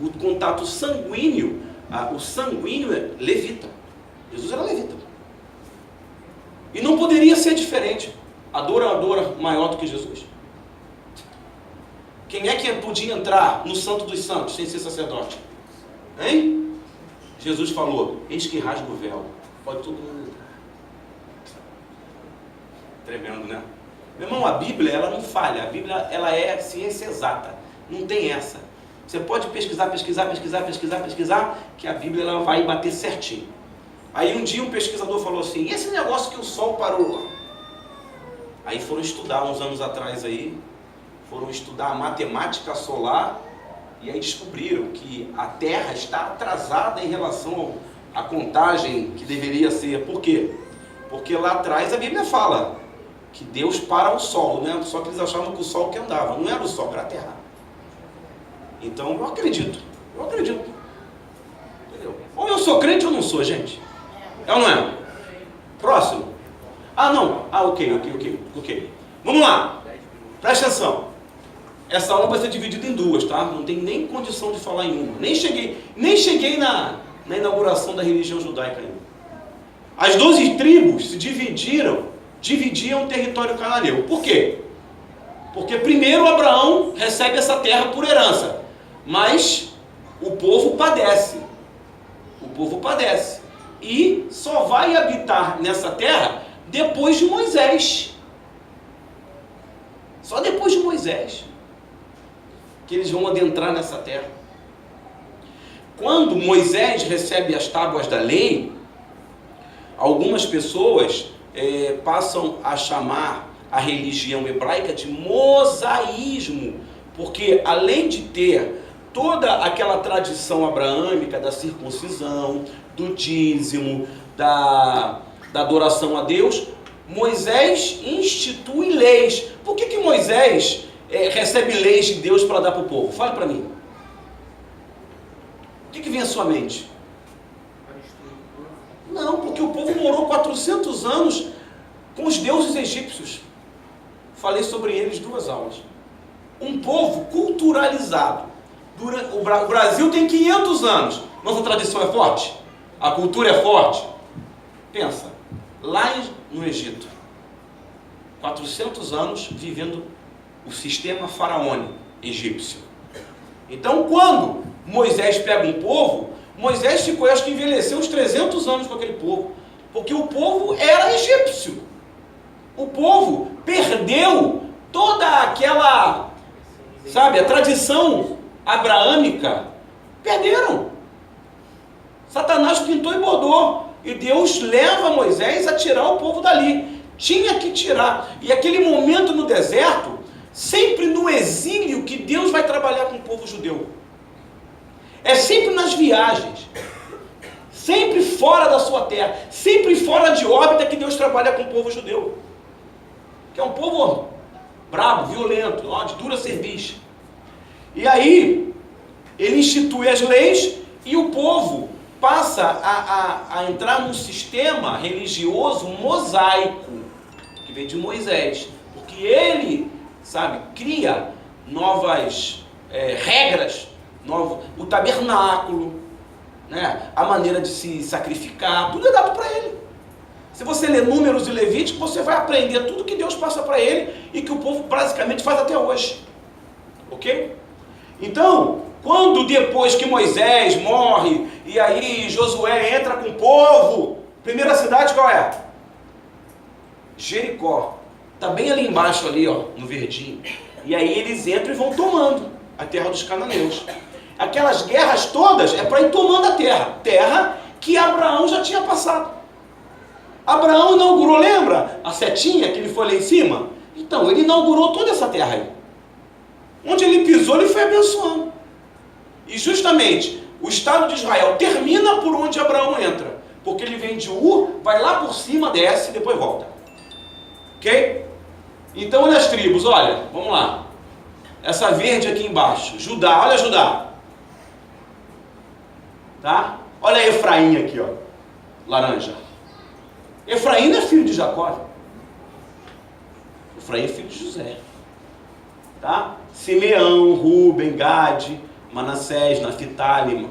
S1: O contato sanguíneo, o sanguíneo é levita. Jesus era levita. E não poderia ser diferente. Adoradora maior do que Jesus. Quem é que podia entrar no Santo dos Santos sem ser sacerdote? Hein? Jesus falou, eis que rasga o véu. Pode todo mundo entrar. Tremendo, né? Meu irmão, a Bíblia, ela não falha. A Bíblia, ela é ciência exata. Não tem essa. Você pode pesquisar, que a Bíblia ela vai bater certinho. Aí um dia um pesquisador falou assim, e esse negócio que o Sol parou? Aí foram estudar uns anos atrás aí, foram estudar a matemática solar, e aí descobriram que a Terra está atrasada em relação à contagem que deveria ser. Por quê? Porque lá atrás a Bíblia fala que Deus para o Sol, né? Só que eles achavam que o Sol que andava, não era o Sol, era a Terra. Então eu acredito. Entendeu? Ou eu sou crente ou não sou, gente. É ou não é? Próximo. Não. Ok. Vamos lá. Presta atenção. Essa aula vai ser dividida em duas, tá? Não tem nem condição de falar em uma. Nem cheguei na inauguração da religião judaica ainda. As 12 tribos se dividiam o território cananeu. Por quê? Porque primeiro Abraão recebe essa terra por herança. Mas o povo padece. E só vai habitar nessa terra depois de Moisés. Só depois de Moisés que eles vão adentrar nessa terra. Quando Moisés recebe as tábuas da lei, algumas pessoas passam a chamar a religião hebraica de mosaísmo, porque além de ter toda aquela tradição abraâmica da circuncisão, do dízimo, da adoração a Deus, Moisés institui leis. Por que Moisés recebe leis de Deus para dar para o povo? Fale para mim. O que vem à sua mente? Não, porque o povo morou 400 anos com os deuses egípcios. Falei sobre eles 2 aulas. Um povo culturalizado. O Brasil tem 500 anos. Nossa tradição é forte? A cultura é forte? Pensa, lá no Egito, 400 anos vivendo o sistema faraônico egípcio. Então, quando Moisés pega um povo, Moisés ficou, acho que envelheceu uns 300 anos com aquele povo, porque o povo era egípcio. O povo perdeu toda sabe, a tradição abraâmica, perderam. Satanás pintou e bordou, e Deus leva Moisés a tirar o povo dali. Tinha que tirar. E aquele momento no deserto, sempre no exílio que Deus vai trabalhar com o povo judeu. É sempre nas viagens, sempre fora da sua terra, sempre fora de órbita que Deus trabalha com o povo judeu. Que é um povo brabo, violento, ó, de dura serviço. E aí, ele institui as leis e o povo passa a entrar num sistema religioso mosaico, que vem de Moisés, porque ele, sabe, cria novas regras, o tabernáculo, né, a maneira de se sacrificar, tudo é dado para ele. Se você ler Números e Levítico, você vai aprender tudo que Deus passa para ele e que o povo basicamente faz até hoje. Ok? Então, quando depois que Moisés morre, e aí Josué entra com o povo, primeira cidade qual é? Jericó. Está bem ali embaixo, ali, ó, no verdinho. E aí eles entram e vão tomando a terra dos cananeus. Aquelas guerras todas é para ir tomando a terra. Terra que Abraão já tinha passado. Abraão inaugurou, lembra? A setinha que ele foi lá em cima? Então, ele inaugurou toda essa terra aí. Onde ele pisou, ele foi abençoando. E justamente, o Estado de Israel termina por onde Abraão entra. Porque ele vem de Ur, vai lá por cima, desce e depois volta. Ok? Então, olha as tribos, olha, vamos lá. Essa verde aqui embaixo, Judá, olha Judá. Tá? Olha a Efraim aqui, ó, laranja. Efraim não é filho de Jacó. Efraim é filho de José. Tá? Simeão, Ruben, Gade, Manassés, Naftali,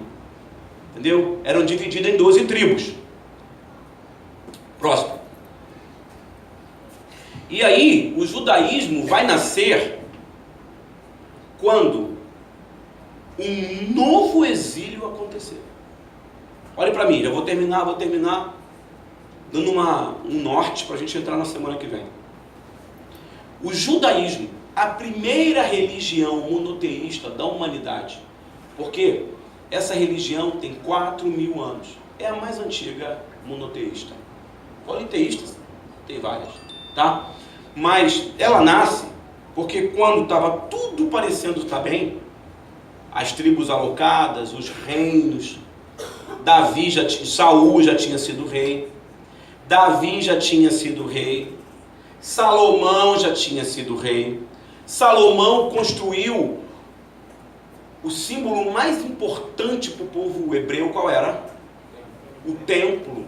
S1: entendeu? Eram divididos em 12 tribos. Próximo. E aí, o judaísmo vai nascer quando um novo exílio acontecer. Olhe para mim, já vou terminar dando um norte para a gente entrar na semana que vem. O judaísmo, a primeira religião monoteísta da humanidade, porque essa religião tem 4.000 anos, é a mais antiga monoteísta. Politeístas tem várias, tá? Mas ela nasce porque quando estava tudo parecendo estar bem, as tribos alocadas, os reinos, Saul já tinha sido rei, Davi já tinha sido rei, Salomão já tinha sido rei. Salomão construiu o símbolo mais importante para o povo hebreu, qual era? O templo,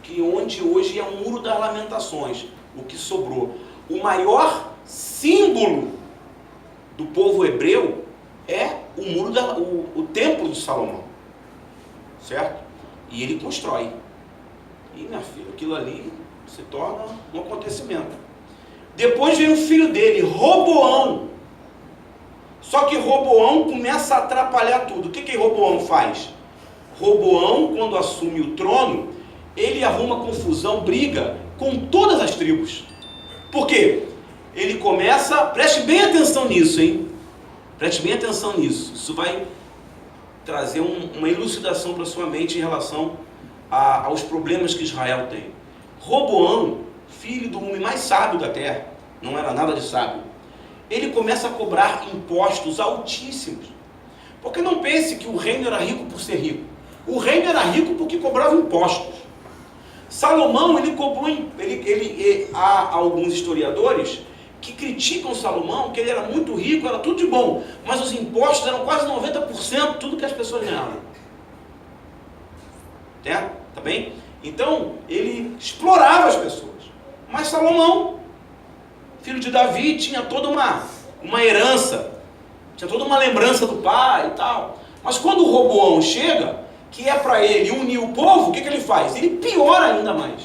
S1: que onde hoje é o Muro das Lamentações, o que sobrou. O maior símbolo do povo hebreu é o templo de Salomão, certo? E ele constrói. E minha filha, aquilo ali se torna um acontecimento. Depois vem o filho dele, Roboão. Só que Roboão começa a atrapalhar tudo. O que Roboão faz? Roboão, quando assume o trono, ele arruma confusão, briga com todas as tribos. Por quê? Ele começa, preste bem atenção nisso, hein? Preste bem atenção nisso. Isso vai trazer uma elucidação para sua mente em relação aos problemas que Israel tem. Roboão, filho do homem mais sábio da terra, não era nada de sábio, ele começa a cobrar impostos altíssimos. Porque não pense que o reino era rico por ser rico. O reino era rico porque cobrava impostos. Salomão, ele cobrou, há alguns historiadores que criticam Salomão, que ele era muito rico, era tudo de bom, mas os impostos eram quase 90% tudo que as pessoas ganhavam. Tá bem? Então, ele explorava as pessoas. Mas Salomão, filho de Davi, tinha toda uma herança, tinha toda uma lembrança do pai e tal. Mas quando o Roboão chega, que é para ele unir o povo, o que ele faz? Ele piora ainda mais.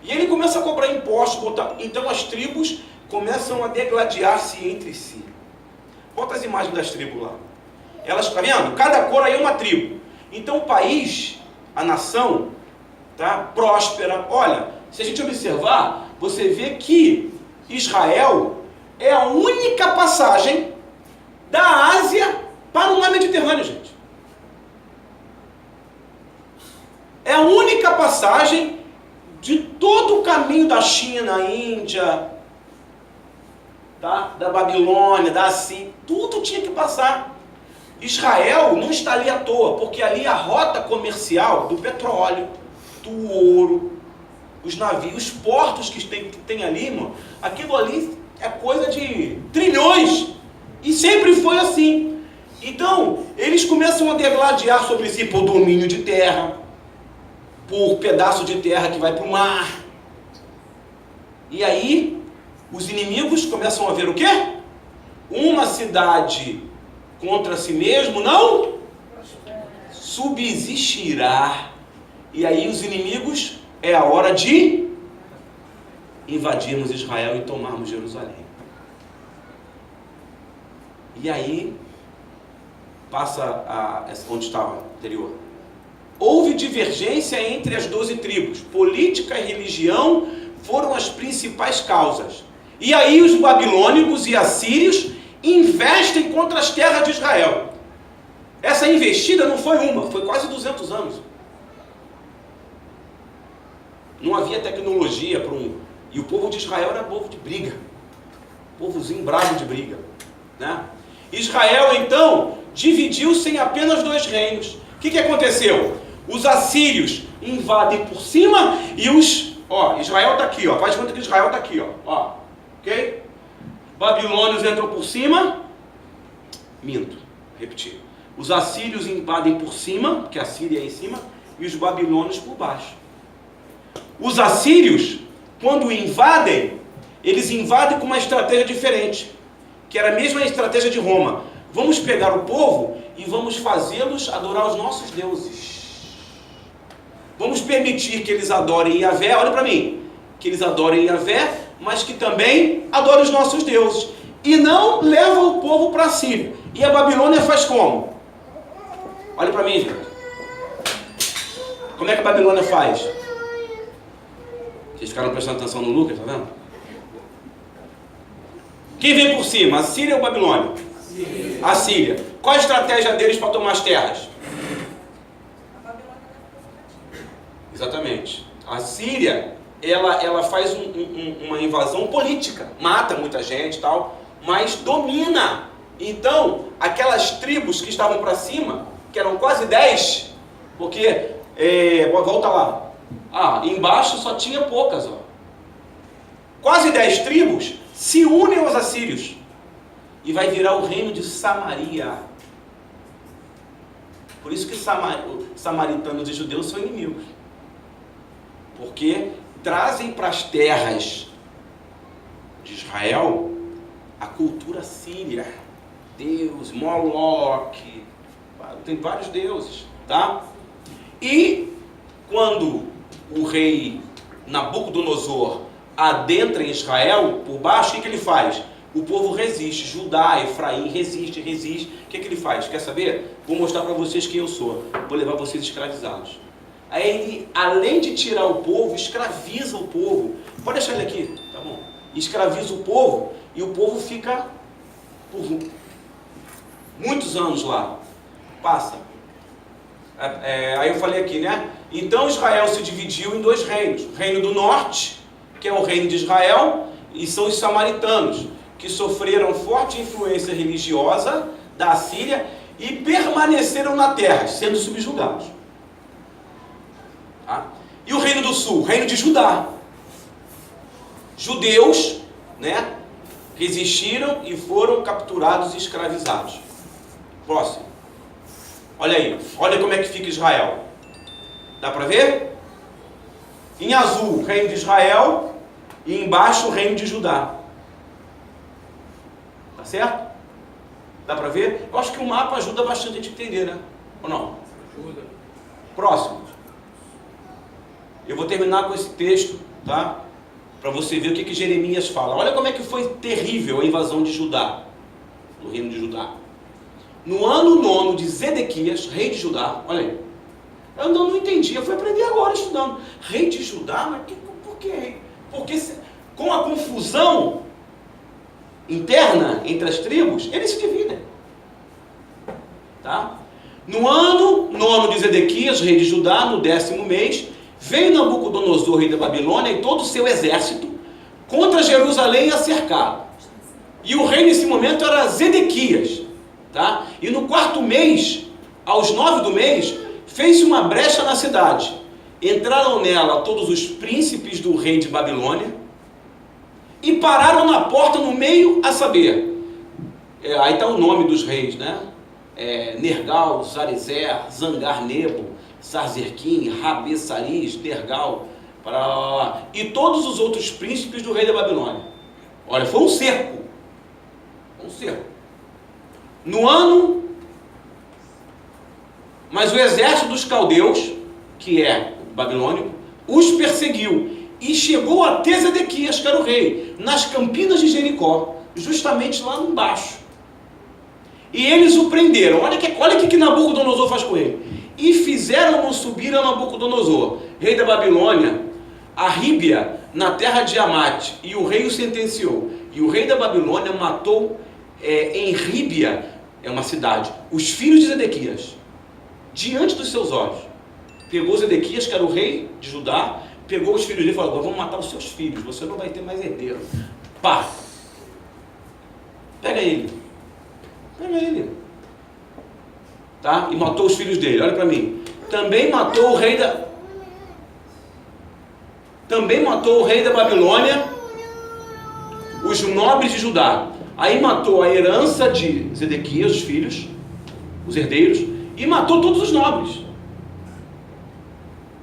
S1: E ele começa a cobrar impostos, então as tribos começam a degladiar-se entre si. Bota as imagens das tribos lá. Elas, tá vendo? Cada cor aí é uma tribo. Então o país, a nação, tá, próspera. Olha, se a gente observar, você vê que Israel é a única passagem da Ásia para o mar Mediterrâneo, gente. É a única passagem de todo o caminho da China, Índia, tá? Da Babilônia, da Assíria, tudo tinha que passar. Israel não está ali à toa, porque ali a rota comercial do petróleo, do ouro, os navios, os portos que tem ali, irmão, aquilo ali é coisa de trilhões, e sempre foi assim. Então, eles começam a degladiar sobre si por domínio de terra, por pedaço de terra que vai para o mar. E aí, os inimigos começam a ver o quê? Uma cidade contra si mesmo não subsistirá. E aí os inimigos, é a hora de invadirmos Israel e tomarmos Jerusalém. E aí, passa onde estava anterior. Houve divergência entre as 12 tribos. Política e religião foram as principais causas. E aí os babilônicos e assírios investem contra as terras de Israel. Essa investida não foi uma, foi quase 200 anos. Não havia tecnologia para E o povo de Israel era povo de briga. Povozinho bravo de briga, né? Israel, então, dividiu-se em apenas 2 reinos. O que aconteceu? Os assírios invadem por cima e os... Israel está aqui, faz conta que Israel está aqui, ok? Babilônios entram por cima. Minto, repetir. Os assírios invadem por cima, porque a Síria é em cima, e os babilônios por baixo. Os assírios, quando invadem, eles invadem com uma estratégia diferente, que era a mesma estratégia de Roma. Vamos pegar o povo e vamos fazê-los adorar os nossos deuses. Vamos permitir que eles adorem Yahvé, olha para mim, que eles adorem Yahvé, mas que também adorem os nossos deuses. E não levam o povo para a Síria. E a Babilônia faz como? Olha para mim, gente. Como é que a Babilônia faz? Vocês ficaram prestando atenção no Lucas, tá vendo? Quem vem por cima? A Síria ou a Babilônia? Síria. A Síria. Qual a estratégia deles para tomar as terras? Exatamente. A Síria, ela faz uma invasão política, mata muita gente e tal, mas domina. Então, aquelas tribos que estavam para cima, que eram quase 10, porque, volta lá, embaixo só tinha poucas, quase 10 tribos se unem aos assírios, e vai virar o reino de Samaria. Por isso que samaritanos e judeus são inimigos. Porque trazem para as terras de Israel a cultura síria. Deus, Moloque, tem vários deuses, tá? E quando o rei Nabucodonosor adentra em Israel, por baixo, o que ele faz? O povo resiste, Judá, Efraim, resiste. O que ele faz? Quer saber? Vou mostrar para vocês quem eu sou. Vou levar vocês escravizados. Aí ele, além de tirar o povo, escraviza o povo. Pode deixar ele aqui, tá bom? Escraviza o povo e o povo fica por muitos anos lá. Passa. Aí eu falei aqui, né? Então Israel se dividiu em 2 reinos. O reino do norte, que é o reino de Israel, e são os samaritanos, que sofreram forte influência religiosa da Síria e permaneceram na terra, sendo subjugados. Tá? E o reino do sul, o reino de Judá. Judeus, né, resistiram e foram capturados e escravizados. Próximo. Olha aí, olha como é que fica Israel. Dá para ver? Em azul, o reino de Israel, e embaixo o reino de Judá. Tá certo? Dá para ver? Eu acho que o mapa ajuda bastante a gente entender, né? Ou não?
S3: Ajuda.
S1: Próximo. Eu vou terminar com esse texto, tá? Para você ver o que Jeremias fala. Olha como é que foi terrível a invasão de Judá, no reino de Judá. No ano 9 de Zedequias, rei de Judá, olha aí. Eu não entendi, eu fui aprender agora estudando. Rei de Judá, mas por que rei? Porque com a confusão interna entre as tribos, eles se dividem. No ano 9 de Zedequias, rei de Judá, no 10º mês, veio Nabucodonosor, rei da Babilônia, e todo o seu exército contra Jerusalém a cercar. E o rei nesse momento era Zedequias, tá? E no 4º mês, aos 9 do mês, fez-se uma brecha na cidade. Entraram nela todos os príncipes do rei de Babilônia e pararam na porta no meio, a saber, aí está o nome dos reis, né? Nergal, Sarezer, Zangar-Nebo, Sarzerquim, Rabe-Saris, Nergal, e todos os outros príncipes do rei da Babilônia. Olha, foi um cerco. Um cerco. No ano, mas o exército dos caldeus, que é babilônico, os perseguiu e chegou até Zedequias, que era o rei, nas campinas de Jericó, justamente lá embaixo. E eles o prenderam. Olha o que Nabucodonosor faz com ele. E fizeram-no subir a Nabucodonosor, rei da Babilônia, a Ríbia, na terra de Amate, e o rei o sentenciou. E o rei da Babilônia matou em Ríbia, é uma cidade, os filhos de Zedequias, diante dos seus olhos. Pegou Zedequias, que era o rei de Judá, pegou os filhos dele e falou: agora vamos matar os seus filhos, você não vai ter mais herdeiro. Pá! Pega ele. Tá? E matou os filhos dele. Olha para mim. Também matou o rei da Babilônia, os nobres de Judá. Aí matou a herança de Zedequias, os filhos, os herdeiros, e matou todos os nobres.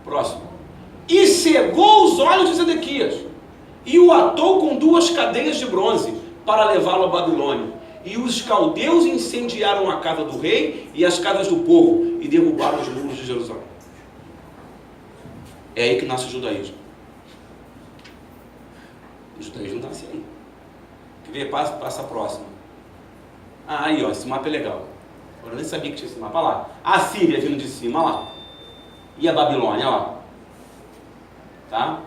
S1: Próximo. E cegou os olhos de Zedequias e o atou com 2 cadeias de bronze para levá-lo a Babilônia. E os caldeus incendiaram a casa do rei e as casas do povo e derrubaram os muros de Jerusalém. É aí que nasce o judaísmo. O judaísmo nasce aí. Quer ver? Passa a próxima. Aí, ó, esse mapa é legal. Eu nem sabia que tinha esse mapa lá. A Síria vindo de cima, lá. E a Babilônia, lá. Tá?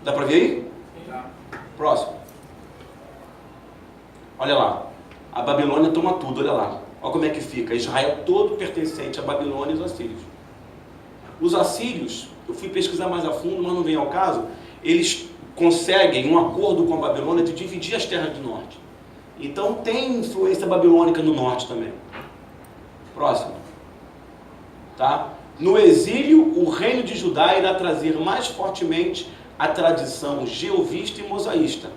S1: Dá para ver aí? Próximo. Olha lá. A Babilônia toma tudo, olha lá. Olha como é que fica. Israel todo pertencente à Babilônia e os assírios. Os assírios, eu fui pesquisar mais a fundo, mas não vem ao caso, eles conseguem um acordo com a Babilônia de dividir as terras do norte. Então tem influência babilônica no norte também. Próximo. Tá? No exílio, o reino de Judá irá trazer mais fortemente a tradição jeovista e mosaísta.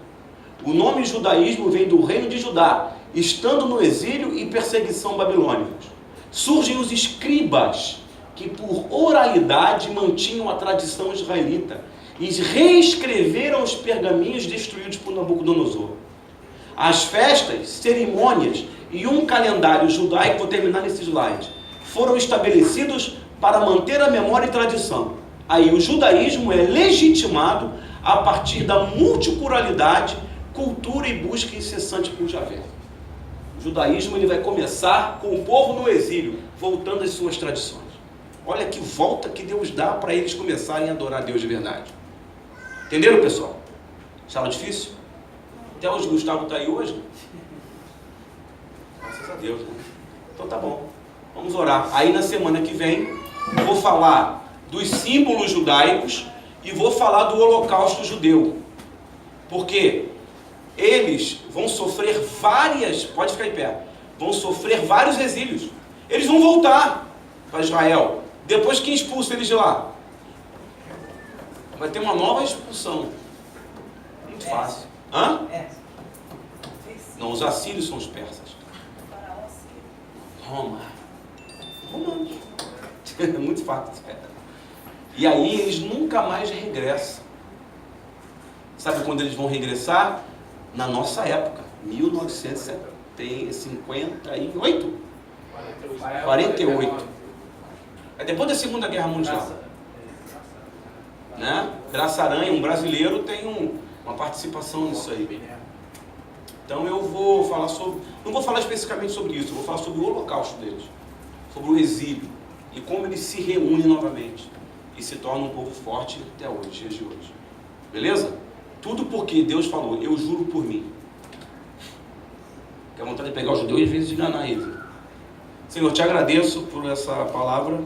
S1: O nome judaísmo vem do reino de Judá, estando no exílio e perseguição babilônicos. Surgem os escribas, que por oralidade mantinham a tradição israelita e reescreveram os pergaminhos destruídos por Nabucodonosor. As festas, cerimônias e um calendário judaico, vou terminar nesse slide, foram estabelecidos para manter a memória e tradição. Aí o judaísmo é legitimado a partir da multiculturalidade, cultura e busca incessante por Javé. O judaísmo ele vai começar com o povo no exílio, voltando às suas tradições. Olha que volta que Deus dá para eles começarem a adorar Deus de verdade. Entenderam, pessoal? Acharam difícil? Até hoje o Gustavo está aí hoje? Graças a Deus, né? Então tá bom. Vamos orar. Aí na semana que vem, eu vou falar dos símbolos judaicos e vou falar do holocausto judeu. Porque eles vão sofrer pode ficar em pé, vão sofrer vários exílios. Eles vão voltar para Israel. Depois quem expulsa eles de lá? Vai ter uma nova expulsão. Muito fácil. Hã? Não, os assírios são os persas. Roma. Romanos. Muito fácil. E aí eles nunca mais regressam. Sabe quando eles vão regressar? Na nossa época, 1958. 48. É depois da Segunda Guerra Mundial. Né? Graça Aranha, um brasileiro, tem uma participação nisso aí. Então eu vou falar sobre... Não vou falar especificamente sobre isso, eu vou falar sobre o holocausto deles. Sobre o exílio. E como eles se reúnem novamente. E se tornam um povo forte até hoje, dias de hoje. Beleza? Tudo porque Deus falou, eu juro por mim. Fica à vontade de pegar o judeu e às vezes enganar ele. Senhor, te agradeço por essa palavra.